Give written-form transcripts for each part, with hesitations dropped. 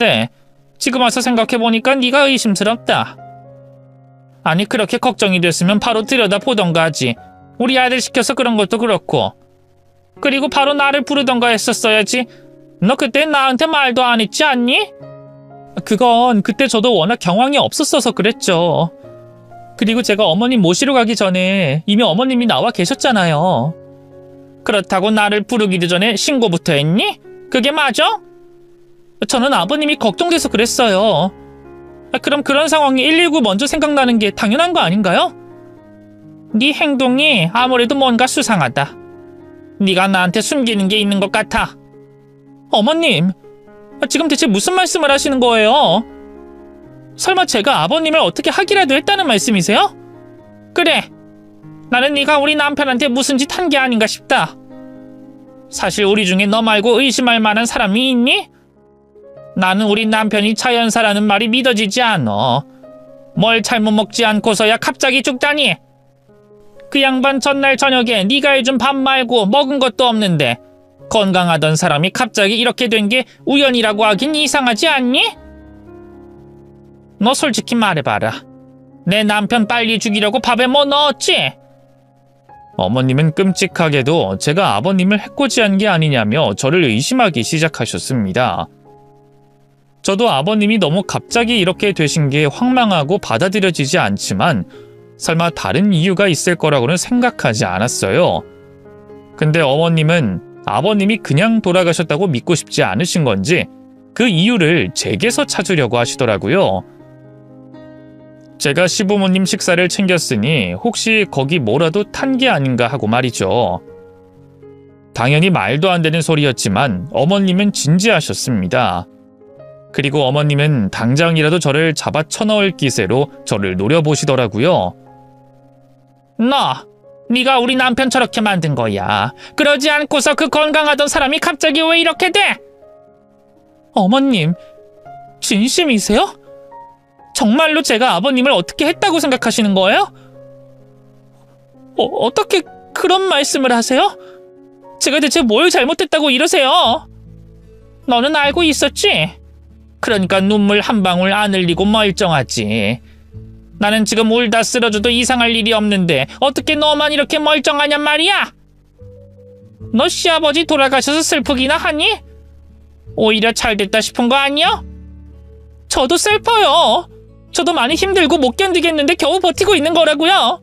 네, 지금 와서 생각해보니까 네가 의심스럽다. 아니 그렇게 걱정이 됐으면 바로 들여다보던가 하지. 우리 아들 시켜서 그런 것도 그렇고. 그리고 바로 나를 부르던가 했었어야지. 너 그때 나한테 말도 안 했지 않니? 그건 그때 저도 워낙 경황이 없었어서 그랬죠. 그리고 제가 어머님 모시러 가기 전에 이미 어머님이 나와 계셨잖아요. 그렇다고 나를 부르기도 전에 신고부터 했니? 그게 맞아? 저는 아버님이 걱정돼서 그랬어요. 그럼 그런 상황에 119 먼저 생각나는 게 당연한 거 아닌가요? 네 행동이 아무래도 뭔가 수상하다. 네가 나한테 숨기는 게 있는 것 같아. 어머님, 지금 대체 무슨 말씀을 하시는 거예요? 설마 제가 아버님을 어떻게 하기라도 했다는 말씀이세요? 그래, 나는 네가 우리 남편한테 무슨 짓 한 게 아닌가 싶다. 사실 우리 중에 너 말고 의심할 만한 사람이 있니? 나는 우리 남편이 자연사라는 말이 믿어지지 않아. 뭘 잘못 먹지 않고서야 갑자기 죽다니. 그 양반 전날 저녁에 네가 해준 밥 말고 먹은 것도 없는데 건강하던 사람이 갑자기 이렇게 된 게 우연이라고 하긴 이상하지 않니? 너 솔직히 말해봐라. 내 남편 빨리 죽이려고 밥에 뭐 넣었지? 어머님은 끔찍하게도 제가 아버님을 해코지한 게 아니냐며 저를 의심하기 시작하셨습니다. 저도 아버님이 너무 갑자기 이렇게 되신 게 황망하고 받아들여지지 않지만 설마 다른 이유가 있을 거라고는 생각하지 않았어요. 근데 어머님은 아버님이 그냥 돌아가셨다고 믿고 싶지 않으신 건지 그 이유를 제게서 찾으려고 하시더라고요. 제가 시부모님 식사를 챙겼으니 혹시 거기 뭐라도 탄 게 아닌가 하고 말이죠. 당연히 말도 안 되는 소리였지만 어머님은 진지하셨습니다. 그리고 어머님은 당장이라도 저를 잡아 쳐넣을 기세로 저를 노려보시더라고요. 네가 우리 남편 저렇게 만든 거야. 그러지 않고서 그 건강하던 사람이 갑자기 왜 이렇게 돼? 어머님, 진심이세요? 정말로 제가 아버님을 어떻게 했다고 생각하시는 거예요? 어떻게 그런 말씀을 하세요? 제가 대체 뭘 잘못했다고 이러세요? 너는 알고 있었지? 그러니까 눈물 한 방울 안 흘리고 멀쩡하지. 나는 지금 울다 쓰러져도 이상할 일이 없는데 어떻게 너만 이렇게 멀쩡하냔 말이야? 너 시아버지 돌아가셔서 슬프기나 하니? 오히려 잘됐다 싶은 거 아니야? 저도 슬퍼요. 저도 많이 힘들고 못 견디겠는데 겨우 버티고 있는 거라고요.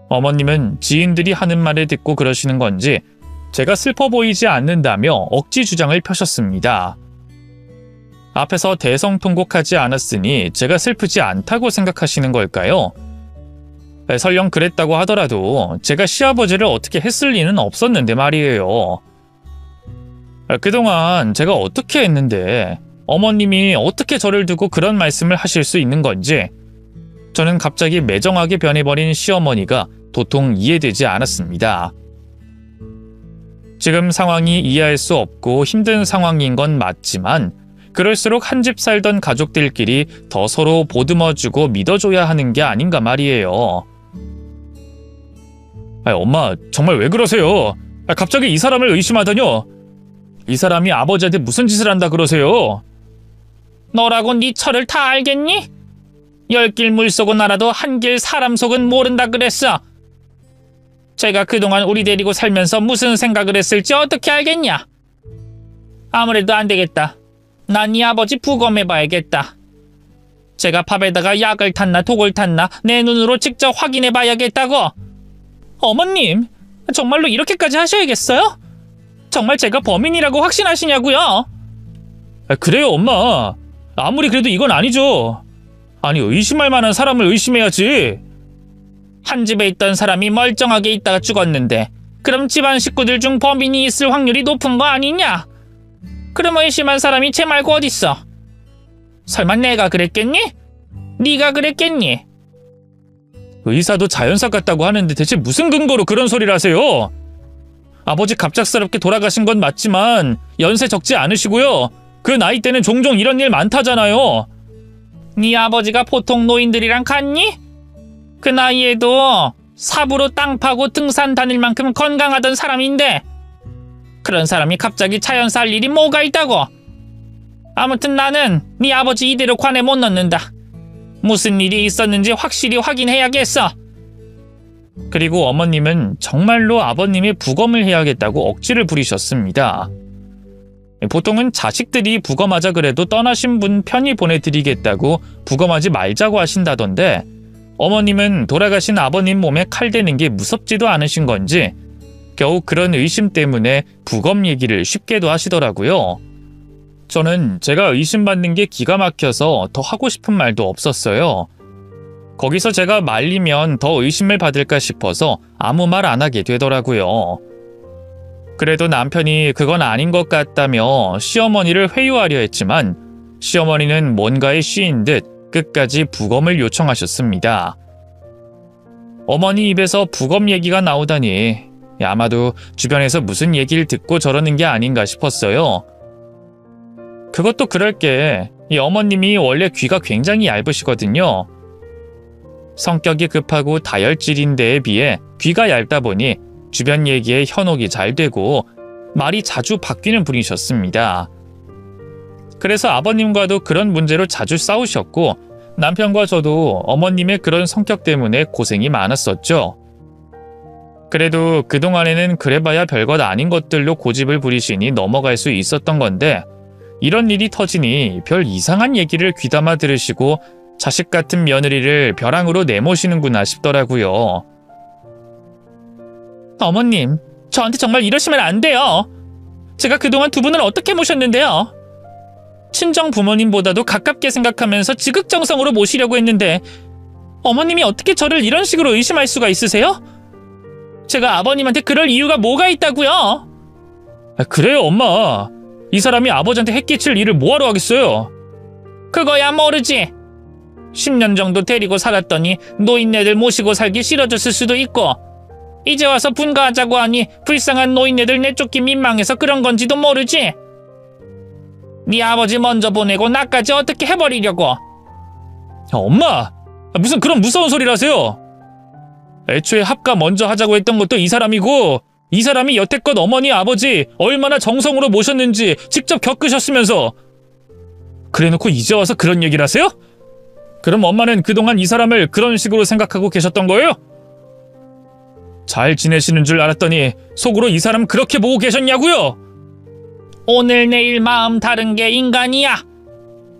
어머님은 지인들이 하는 말을 듣고 그러시는 건지 제가 슬퍼 보이지 않는다며 억지 주장을 펴셨습니다. 앞에서 대성통곡하지 않았으니 제가 슬프지 않다고 생각하시는 걸까요? 설령 그랬다고 하더라도 제가 시아버지를 어떻게 했을 리는 없었는데 말이에요. 그동안 제가 어떻게 했는데 어머님이 어떻게 저를 두고 그런 말씀을 하실 수 있는 건지 저는 갑자기 매정하게 변해버린 시어머니가 도통 이해되지 않았습니다. 지금 상황이 이해할 수 없고 힘든 상황인 건 맞지만 그럴수록 한 집 살던 가족들끼리 더 서로 보듬어주고 믿어줘야 하는 게 아닌가 말이에요. 엄마, 정말 왜 그러세요? 갑자기 이 사람을 의심하다뇨? 이 사람이 아버지한테 무슨 짓을 한다 그러세요? 너라고 네 철을 다 알겠니? 10길 물속은 알아도 1길 사람 속은 모른다 그랬어. 제가 그동안 우리 데리고 살면서 무슨 생각을 했을지 어떻게 알겠냐? 아무래도 안 되겠다. 난 네 아버지 부검해봐야겠다. 제가 밥에다가 약을 탔나 독을 탔나 내 눈으로 직접 확인해봐야겠다고. 어머님, 정말로 이렇게까지 하셔야겠어요? 정말 제가 범인이라고 확신하시냐고요? 그래요, 엄마. 아무리 그래도 이건 아니죠. 아니, 의심할 만한 사람을 의심해야지. 한 집에 있던 사람이 멀쩡하게 있다가 죽었는데 그럼 집안 식구들 중 범인이 있을 확률이 높은 거 아니냐? 그럼 의심한 사람이 쟤 말고 어딨어? 설마 내가 그랬겠니? 네가 그랬겠니? 의사도 자연사 같다고 하는데 대체 무슨 근거로 그런 소리를 하세요? 아버지 갑작스럽게 돌아가신 건 맞지만 연세 적지 않으시고요. 그 나이 때는 종종 이런 일 많다잖아요. 네 아버지가 보통 노인들이랑 같니? 그 나이에도 삽으로 땅 파고 등산 다닐 만큼 건강하던 사람인데 그런 사람이 갑자기 자연사 할 일이 뭐가 있다고? 아무튼 나는 네 아버지 이대로 관에 못 넣는다. 무슨 일이 있었는지 확실히 확인해야겠어. 그리고 어머님은 정말로 아버님의 부검을 해야겠다고 억지를 부리셨습니다. 보통은 자식들이 부검하자 그래도 떠나신 분 편히 보내드리겠다고 부검하지 말자고 하신다던데 어머님은 돌아가신 아버님 몸에 칼 대는 게 무섭지도 않으신 건지 겨우 그런 의심 때문에 부검 얘기를 쉽게도 하시더라고요. 저는 제가 의심받는 게 기가 막혀서 더 하고 싶은 말도 없었어요. 거기서 제가 말리면 더 의심을 받을까 싶어서 아무 말 안 하게 되더라고요. 그래도 남편이 그건 아닌 것 같다며 시어머니를 회유하려 했지만 시어머니는 뭔가에 씌인 듯 끝까지 부검을 요청하셨습니다. 어머니 입에서 부검 얘기가 나오다니 아마도 주변에서 무슨 얘기를 듣고 저러는 게 아닌가 싶었어요. 그것도 그럴 게 이 어머님이 원래 귀가 굉장히 얇으시거든요. 성격이 급하고 다혈질인 데에 비해 귀가 얇다 보니 주변 얘기에 현혹이 잘 되고 말이 자주 바뀌는 분이셨습니다. 그래서 아버님과도 그런 문제로 자주 싸우셨고 남편과 저도 어머님의 그런 성격 때문에 고생이 많았었죠. 그래도 그동안에는 그래봐야 별것 아닌 것들로 고집을 부리시니 넘어갈 수 있었던 건데 이런 일이 터지니 별 이상한 얘기를 귀담아 들으시고 자식 같은 며느리를 벼랑으로 내모시는구나 싶더라고요. 어머님, 저한테 정말 이러시면 안 돼요. 제가 그동안 두 분을 어떻게 모셨는데요. 친정 부모님보다도 가깝게 생각하면서 지극정성으로 모시려고 했는데 어머님이 어떻게 저를 이런 식으로 의심할 수가 있으세요? 제가 아버님한테 그럴 이유가 뭐가 있다고요? 그래요, 엄마. 이 사람이 아버지한테 해끼칠 일을 뭐하러 하겠어요? 그거야 모르지. 10년 정도 데리고 살았더니 노인네들 모시고 살기 싫어졌을 수도 있고 이제 와서 분가하자고 하니 불쌍한 노인네들 내쫓기 민망해서 그런 건지도 모르지. 네 아버지 먼저 보내고 나까지 어떻게 해버리려고. 엄마, 무슨 그런 무서운 소리를 하세요. 애초에 합가 먼저 하자고 했던 것도 이 사람이고 이 사람이 여태껏 어머니 아버지 얼마나 정성으로 모셨는지 직접 겪으셨으면서 그래놓고 이제 와서 그런 얘기를 하세요? 그럼 엄마는 그동안 이 사람을 그런 식으로 생각하고 계셨던 거예요? 잘 지내시는 줄 알았더니 속으로 이 사람 그렇게 보고 계셨냐고요? 오늘 내일 마음 다른 게 인간이야.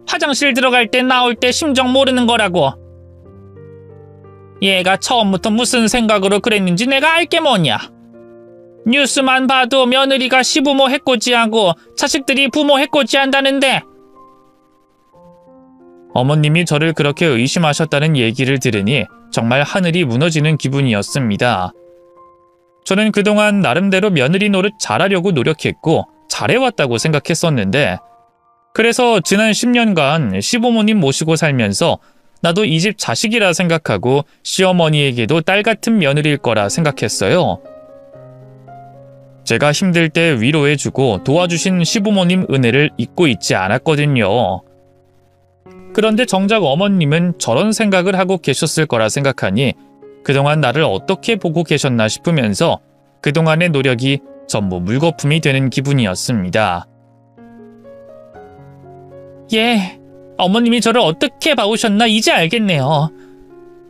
화장실 들어갈 때 나올 때 심정 모르는 거라고. 얘가 처음부터 무슨 생각으로 그랬는지 내가 알게 뭐냐. 뉴스만 봐도 며느리가 시부모 해코지하고 자식들이 부모 해코지한다는데. 어머님이 저를 그렇게 의심하셨다는 얘기를 들으니 정말 하늘이 무너지는 기분이었습니다. 저는 그동안 나름대로 며느리 노릇 잘하려고 노력했고 잘해왔다고 생각했었는데 그래서 지난 10년간 시부모님 모시고 살면서 나도 이 집 자식이라 생각하고 시어머니에게도 딸 같은 며느리일 거라 생각했어요. 제가 힘들 때 위로해주고 도와주신 시부모님 은혜를 잊고 있지 않았거든요. 그런데 정작 어머님은 저런 생각을 하고 계셨을 거라 생각하니 그동안 나를 어떻게 보고 계셨나 싶으면서 그동안의 노력이 전부 물거품이 되는 기분이었습니다. 예, 어머님이 저를 어떻게 봐오셨나 이제 알겠네요.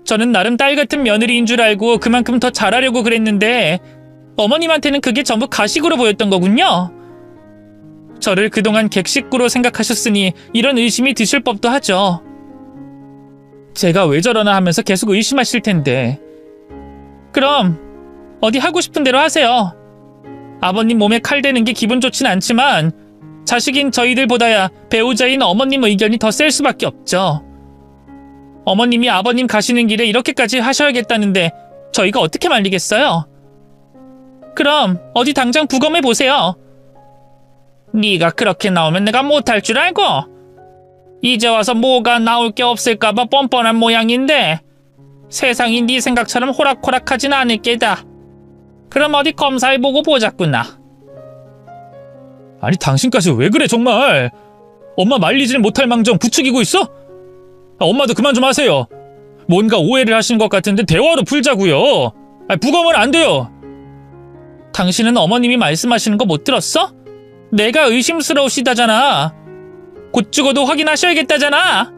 저는 나름 딸 같은 며느리인 줄 알고 그만큼 더 잘하려고 그랬는데 어머님한테는 그게 전부 가식으로 보였던 거군요. 저를 그동안 객식구로 생각하셨으니 이런 의심이 드실 법도 하죠. 제가 왜 저러나 하면서 계속 의심하실 텐데. 그럼 어디 하고 싶은 대로 하세요. 아버님 몸에 칼 대는 게 기분 좋진 않지만 자식인 저희들보다야 배우자인 어머님 의견이 더 셀 수밖에 없죠. 어머님이 아버님 가시는 길에 이렇게까지 하셔야겠다는데 저희가 어떻게 말리겠어요? 그럼 어디 당장 부검해보세요. 네가 그렇게 나오면 내가 못할 줄 알고? 이제 와서 뭐가 나올 게 없을까봐 뻔뻔한 모양인데 세상이 네 생각처럼 호락호락하진 않을 게다. 그럼 어디 검사해보고 보자꾸나. 아니 당신까지 왜 그래 정말. 엄마 말리질 못할 망정 부추기고 있어? 엄마도 그만 좀 하세요. 뭔가 오해를 하신 것 같은데 대화로 풀자고요. 부검은 안 돼요. 당신은 어머님이 말씀하시는 거 못 들었어? 내가 의심스러우시다잖아. 곧 죽어도 확인하셔야겠다잖아.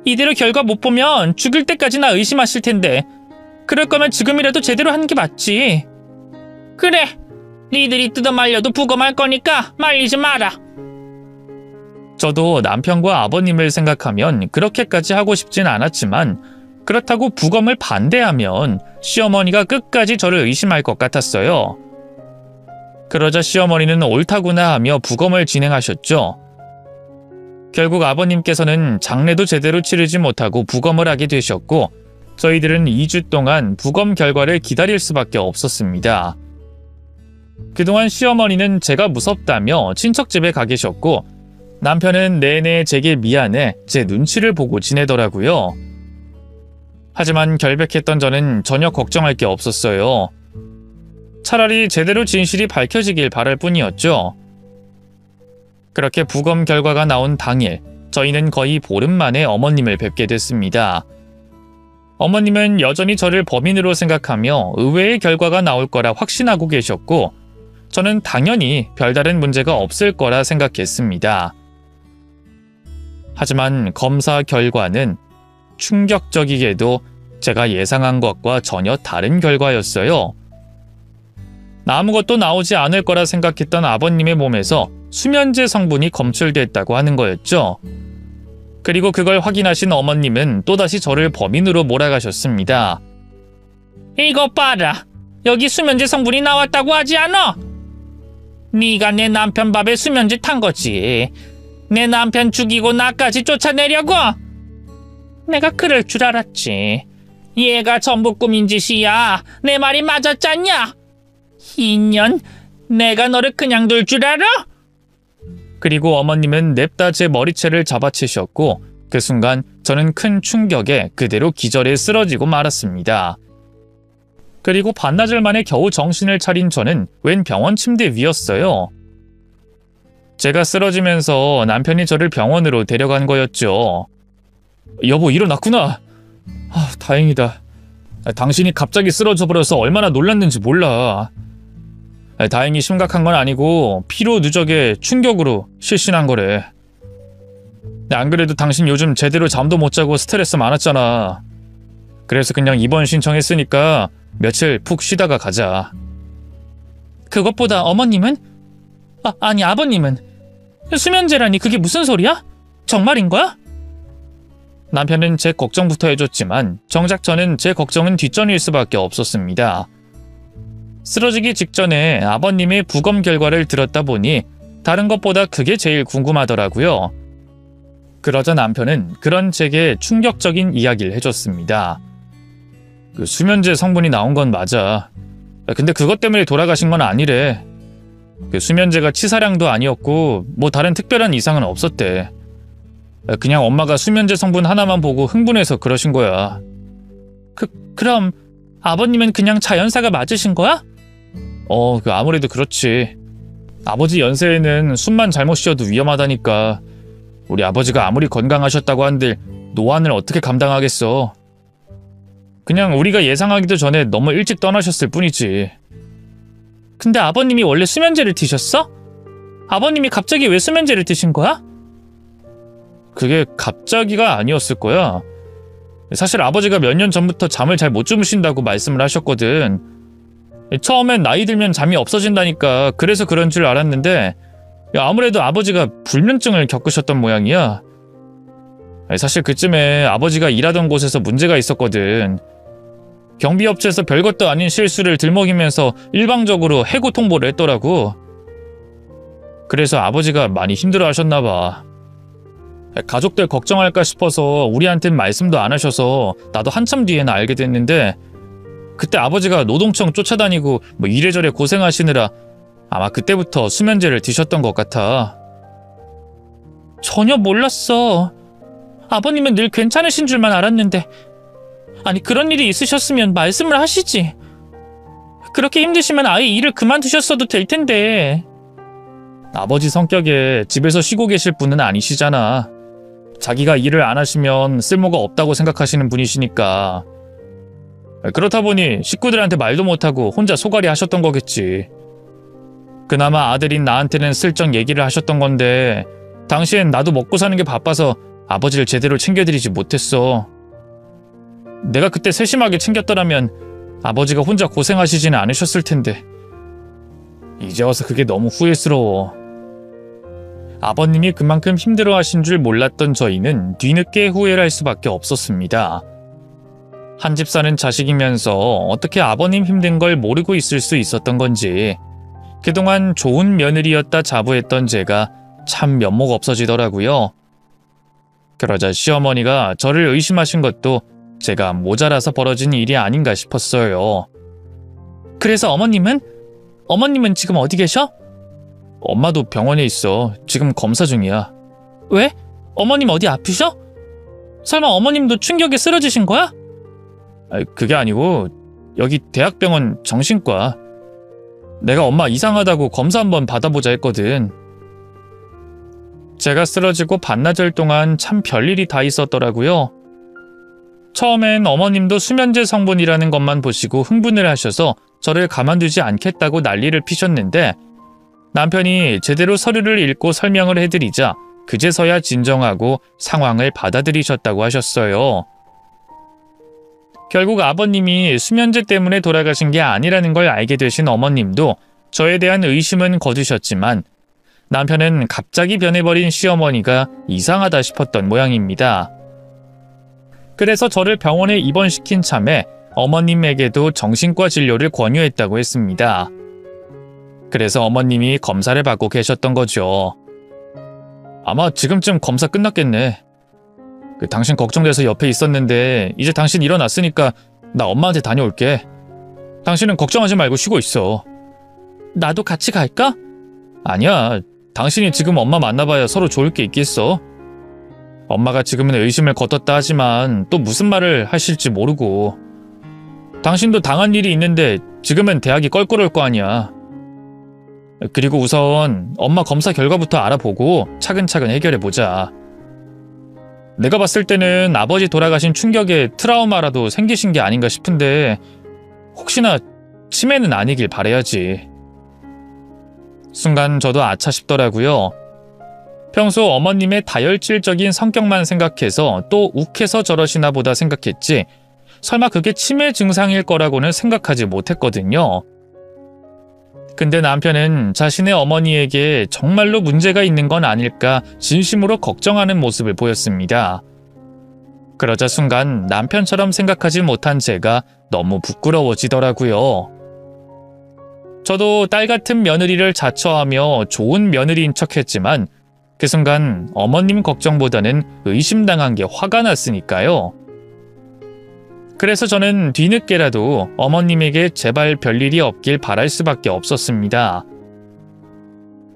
이대로 결과 못 보면 죽을 때까지나 의심하실 텐데 그럴 거면 지금이라도 제대로 하는 게 맞지. 그래, 니들이 뜯어말려도 부검할 거니까 말리지 마라. 저도 남편과 아버님을 생각하면 그렇게까지 하고 싶진 않았지만 그렇다고 부검을 반대하면 시어머니가 끝까지 저를 의심할 것 같았어요. 그러자 시어머니는 옳다구나 하며 부검을 진행하셨죠. 결국 아버님께서는 장례도 제대로 치르지 못하고 부검을 하게 되셨고 저희들은 2주 동안 부검 결과를 기다릴 수밖에 없었습니다. 그동안 시어머니는 제가 무섭다며 친척집에 가 계셨고 남편은 내내 제게 미안해 제 눈치를 보고 지내더라고요. 하지만 결백했던 저는 전혀 걱정할 게 없었어요. 차라리 제대로 진실이 밝혀지길 바랄 뿐이었죠. 그렇게 부검 결과가 나온 당일 저희는 거의 보름 만에 어머님을 뵙게 됐습니다. 어머님은 여전히 저를 범인으로 생각하며 의외의 결과가 나올 거라 확신하고 계셨고 저는 당연히 별다른 문제가 없을 거라 생각했습니다. 하지만 검사 결과는 충격적이게도 제가 예상한 것과 전혀 다른 결과였어요. 아무것도 나오지 않을 거라 생각했던 아버님의 몸에서 수면제 성분이 검출됐다고 하는 거였죠. 그리고 그걸 확인하신 어머님은 또다시 저를 범인으로 몰아가셨습니다. 이것 봐라. 여기 수면제 성분이 나왔다고 하지 않아? 네가 내 남편 밥에 수면제 탄 거지. 내 남편 죽이고 나까지 쫓아내려고? 내가 그럴 줄 알았지. 얘가 전부 꾸민 짓이야. 내 말이 맞았잖냐? 인연, 내가 너를 그냥 둘 줄 알아? 그리고 어머님은 냅다 제 머리채를 잡아채셨고 그 순간 저는 큰 충격에 그대로 기절해 쓰러지고 말았습니다. 그리고 반나절 만에 겨우 정신을 차린 저는 웬 병원 침대 위였어요. 제가 쓰러지면서 남편이 저를 병원으로 데려간 거였죠. 여보, 일어났구나. 다행이다. 당신이 갑자기 쓰러져 버려서 얼마나 놀랐는지 몰라. 다행히 심각한 건 아니고 피로 누적의 충격으로 실신한 거래. 안 그래도 당신 요즘 제대로 잠도 못 자고 스트레스 많았잖아. 그래서 그냥 입원 신청했으니까 며칠 푹 쉬다가 가자. 그것보다 어머님은? 아니 아버님은? 수면제라니 그게 무슨 소리야? 정말인 거야? 남편은 제 걱정부터 해줬지만 정작 저는 제 걱정은 뒷전일 수밖에 없었습니다. 쓰러지기 직전에 아버님의 부검 결과를 들었다 보니 다른 것보다 그게 제일 궁금하더라고요. 그러자 남편은 그런 제게 충격적인 이야기를 해줬습니다. 그 수면제 성분이 나온 건 맞아. 근데 그것 때문에 돌아가신 건 아니래. 그 수면제가 치사량도 아니었고 뭐 다른 특별한 이상은 없었대. 그냥 엄마가 수면제 성분 하나만 보고 흥분해서 그러신 거야. 그럼 아버님은 그냥 자연사가 맞으신 거야? 아무래도 그렇지. 아버지 연세에는 숨만 잘못 쉬어도 위험하다니까. 우리 아버지가 아무리 건강하셨다고 한들 노안을 어떻게 감당하겠어. 그냥 우리가 예상하기도 전에 너무 일찍 떠나셨을 뿐이지. 근데 아버님이 원래 수면제를 드셨어? 아버님이 갑자기 왜 수면제를 드신 거야? 그게 갑자기가 아니었을 거야. 사실 아버지가 몇 년 전부터 잠을 잘 못 주무신다고 말씀을 하셨거든. 처음엔 나이 들면 잠이 없어진다니까 그래서 그런 줄 알았는데 아무래도 아버지가 불면증을 겪으셨던 모양이야. 사실 그쯤에 아버지가 일하던 곳에서 문제가 있었거든. 경비업체에서 별것도 아닌 실수를 들먹이면서 일방적으로 해고 통보를 했더라고. 그래서 아버지가 많이 힘들어하셨나 봐. 가족들 걱정할까 싶어서 우리한텐 말씀도 안 하셔서 나도 한참 뒤에나 알게 됐는데 그때 아버지가 노동청 쫓아다니고 뭐 이래저래 고생하시느라 아마 그때부터 수면제를 드셨던 것 같아. 전혀 몰랐어. 아버님은 늘 괜찮으신 줄만 알았는데. 아니 그런 일이 있으셨으면 말씀을 하시지. 그렇게 힘드시면 아예 일을 그만두셨어도 될 텐데. 아버지 성격에 집에서 쉬고 계실 분은 아니시잖아. 자기가 일을 안 하시면 쓸모가 없다고 생각하시는 분이시니까. 그렇다 보니 식구들한테 말도 못하고 혼자 소갈이 하셨던 거겠지. 그나마 아들인 나한테는 슬쩍 얘기를 하셨던 건데 당시엔 나도 먹고 사는 게 바빠서 아버지를 제대로 챙겨드리지 못했어. 내가 그때 세심하게 챙겼더라면 아버지가 혼자 고생하시지는 않으셨을 텐데. 이제 와서 그게 너무 후회스러워. 아버님이 그만큼 힘들어하신 줄 몰랐던 저희는 뒤늦게 후회를 할 수밖에 없었습니다. 한 집 사는 자식이면서 어떻게 아버님 힘든 걸 모르고 있을 수 있었던 건지 그동안 좋은 며느리였다 자부했던 제가 참 면목 없어지더라고요. 그러자 시어머니가 저를 의심하신 것도 제가 모자라서 벌어진 일이 아닌가 싶었어요. 그래서 어머님은? 어머님은 지금 어디 계셔? 엄마도 병원에 있어. 지금 검사 중이야. 왜? 어머님 어디 아프셔? 설마 어머님도 충격에 쓰러지신 거야? 그게 아니고 여기 대학병원 정신과. 내가 엄마 이상하다고 검사 한번 받아보자 했거든. 제가 쓰러지고 반나절 동안 참 별일이 다 있었더라고요. 처음엔 어머님도 수면제 성분이라는 것만 보시고 흥분을 하셔서 저를 가만두지 않겠다고 난리를 피셨는데 남편이 제대로 서류를 읽고 설명을 해드리자 그제서야 진정하고 상황을 받아들이셨다고 하셨어요. 결국 아버님이 수면제 때문에 돌아가신 게 아니라는 걸 알게 되신 어머님도 저에 대한 의심은 거두셨지만 남편은 갑자기 변해버린 시어머니가 이상하다 싶었던 모양입니다. 그래서 저를 병원에 입원시킨 참에 어머님에게도 정신과 진료를 권유했다고 했습니다. 그래서 어머님이 검사를 받고 계셨던 거죠. 아마 지금쯤 검사 끝났겠네. 당신 걱정돼서 옆에 있었는데 이제 당신 일어났으니까 나 엄마한테 다녀올게. 당신은 걱정하지 말고 쉬고 있어. 나도 같이 갈까? 아니야. 당신이 지금 엄마 만나봐야 서로 좋을 게 있겠어. 엄마가 지금은 의심을 거뒀다 하지만 또 무슨 말을 하실지 모르고. 당신도 당한 일이 있는데 지금은 대학이 껄끄러울 거 아니야. 그리고 우선 엄마 검사 결과부터 알아보고 차근차근 해결해보자. 내가 봤을 때는 아버지 돌아가신 충격에 트라우마라도 생기신 게 아닌가 싶은데 혹시나 치매는 아니길 바라야지. 순간 저도 아차 싶더라고요. 평소 어머님의 다혈질적인 성격만 생각해서 또 욱해서 저러시나 보다 생각했지 설마 그게 치매 증상일 거라고는 생각하지 못했거든요. 근데 남편은 자신의 어머니에게 정말로 문제가 있는 건 아닐까 진심으로 걱정하는 모습을 보였습니다. 그러자 순간 남편처럼 생각하지 못한 제가 너무 부끄러워지더라고요. 저도 딸 같은 며느리를 자처하며 좋은 며느리인 척했지만 그 순간 어머님 걱정보다는 의심당한 게 화가 났으니까요. 그래서 저는 뒤늦게라도 어머님에게 제발 별일이 없길 바랄 수밖에 없었습니다.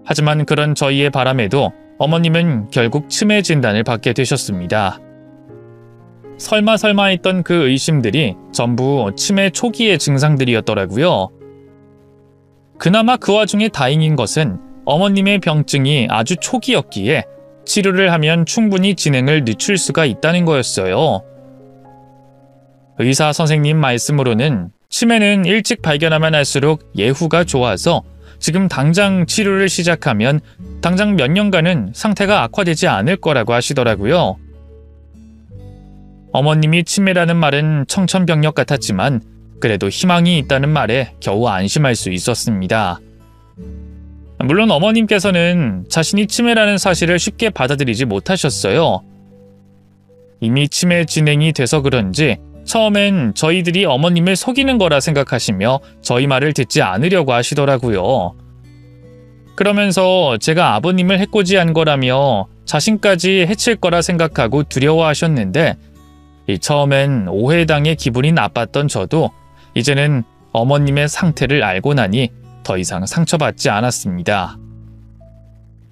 하지만 그런 저희의 바람에도 어머님은 결국 치매 진단을 받게 되셨습니다. 설마 했던 그 의심들이 전부 치매 초기의 증상들이었더라고요. 그나마 그 와중에 다행인 것은 어머님의 병증이 아주 초기였기에 치료를 하면 충분히 진행을 늦출 수가 있다는 거였어요. 의사 선생님 말씀으로는 치매는 일찍 발견하면 할수록 예후가 좋아서 지금 당장 치료를 시작하면 당장 몇 년간은 상태가 악화되지 않을 거라고 하시더라고요. 어머님이 치매라는 말은 청천벽력 같았지만 그래도 희망이 있다는 말에 겨우 안심할 수 있었습니다. 물론 어머님께서는 자신이 치매라는 사실을 쉽게 받아들이지 못하셨어요. 이미 치매 진행이 돼서 그런지 처음엔 저희들이 어머님을 속이는 거라 생각하시며 저희 말을 듣지 않으려고 하시더라고요. 그러면서 제가 아버님을 해코지한 거라며 자신까지 해칠 거라 생각하고 두려워하셨는데 처음엔 오해당해 기분이 나빴던 저도 이제는 어머님의 상태를 알고 나니 더 이상 상처받지 않았습니다.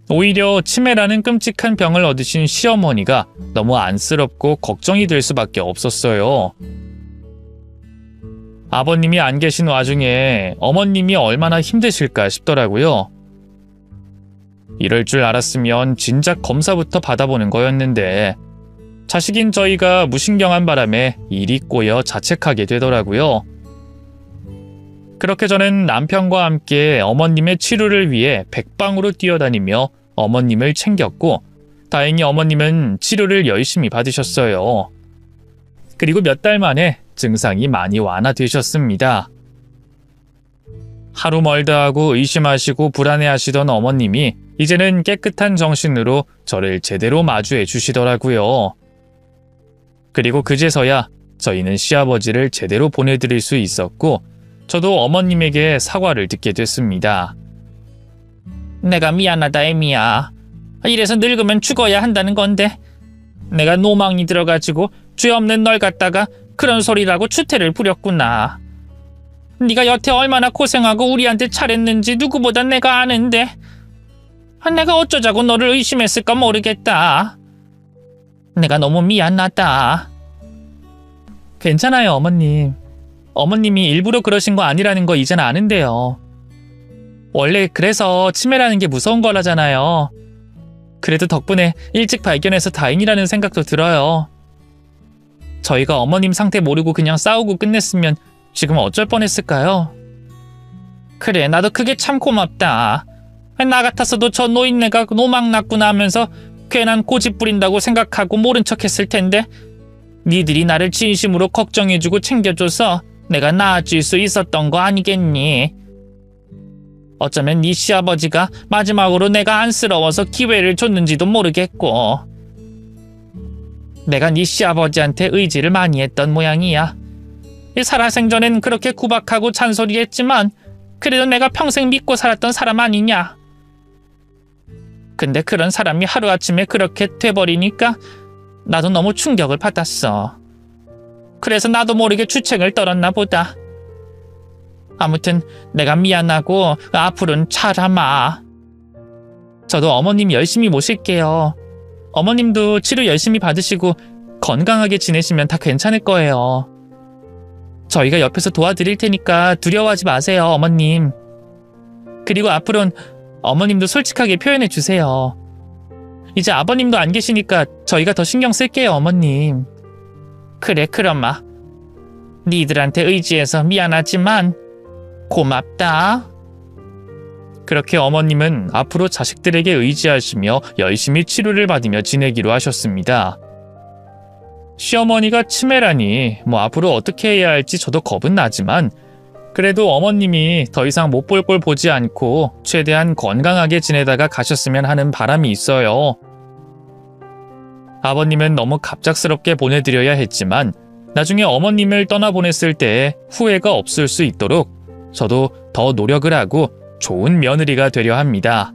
오히려 치매라는 끔찍한 병을 얻으신 시어머니가 너무 안쓰럽고 걱정이 될 수밖에 없었어요. 아버님이 안 계신 와중에 어머님이 얼마나 힘드실까 싶더라고요. 이럴 줄 알았으면 진작 검사부터 받아보는 거였는데 자식인 저희가 무신경한 바람에 일이 꼬여 자책하게 되더라고요. 그렇게 저는 남편과 함께 어머님의 치료를 위해 백방으로 뛰어다니며 어머님을 챙겼고 다행히 어머님은 치료를 열심히 받으셨어요. 그리고 몇 달 만에 증상이 많이 완화되셨습니다. 하루 멀다 하고 의심하시고 불안해하시던 어머님이 이제는 깨끗한 정신으로 저를 제대로 마주해 주시더라고요. 그리고 그제서야 저희는 시아버지를 제대로 보내드릴 수 있었고 저도 어머님에게 사과를 듣게 됐습니다. 내가 미안하다 에미야. 이래서 늙으면 죽어야 한다는 건데 내가 노망이 들어가지고 죄 없는 널 갖다가 그런 소리라고 추태를 부렸구나. 네가 여태 얼마나 고생하고 우리한테 잘했는지 누구보다 내가 아는데 내가 어쩌자고 너를 의심했을까 모르겠다. 내가 너무 미안하다. 괜찮아요, 어머님. 어머님이 일부러 그러신 거 아니라는 거 이젠 아는데요. 원래 그래서 치매라는 게 무서운 거라잖아요. 그래도 덕분에 일찍 발견해서 다행이라는 생각도 들어요. 저희가 어머님 상태 모르고 그냥 싸우고 끝냈으면 지금 어쩔 뻔했을까요? 그래, 나도 그게 참 고맙다. 나 같았어도 저 노인네가 노망 났구나 하면서 괜한 고집 부린다고 생각하고 모른 척했을 텐데 니들이 나를 진심으로 걱정해주고 챙겨줘서 내가 나아질 수 있었던 거 아니겠니? 어쩌면 네 시아버지가 마지막으로 내가 안쓰러워서 기회를 줬는지도 모르겠고 내가 네 시아버지한테 의지를 많이 했던 모양이야. 살아생전엔 그렇게 구박하고 잔소리했지만 그래도 내가 평생 믿고 살았던 사람 아니냐. 근데 그런 사람이 하루아침에 그렇게 돼버리니까 나도 너무 충격을 받았어. 그래서 나도 모르게 주책을 떨었나 보다. 아무튼 내가 미안하고 앞으로는 잘하마. 저도 어머님 열심히 모실게요. 어머님도 치료 열심히 받으시고 건강하게 지내시면 다 괜찮을 거예요. 저희가 옆에서 도와드릴 테니까 두려워하지 마세요, 어머님. 그리고 앞으로는 어머님도 솔직하게 표현해 주세요. 이제 아버님도 안 계시니까 저희가 더 신경 쓸게요, 어머님. 그래, 그럼마. 니들한테 의지해서 미안하지만 고맙다. 그렇게 어머님은 앞으로 자식들에게 의지하시며 열심히 치료를 받으며 지내기로 하셨습니다. 시어머니가 치매라니 앞으로 어떻게 해야 할지 저도 겁은 나지만 그래도 어머님이 더 이상 못 볼 걸 보지 않고 최대한 건강하게 지내다가 가셨으면 하는 바람이 있어요. 아버님은 너무 갑작스럽게 보내드려야 했지만 나중에 어머님을 떠나보냈을 때 후회가 없을 수 있도록 저도 더 노력을 하고 좋은 며느리가 되려 합니다.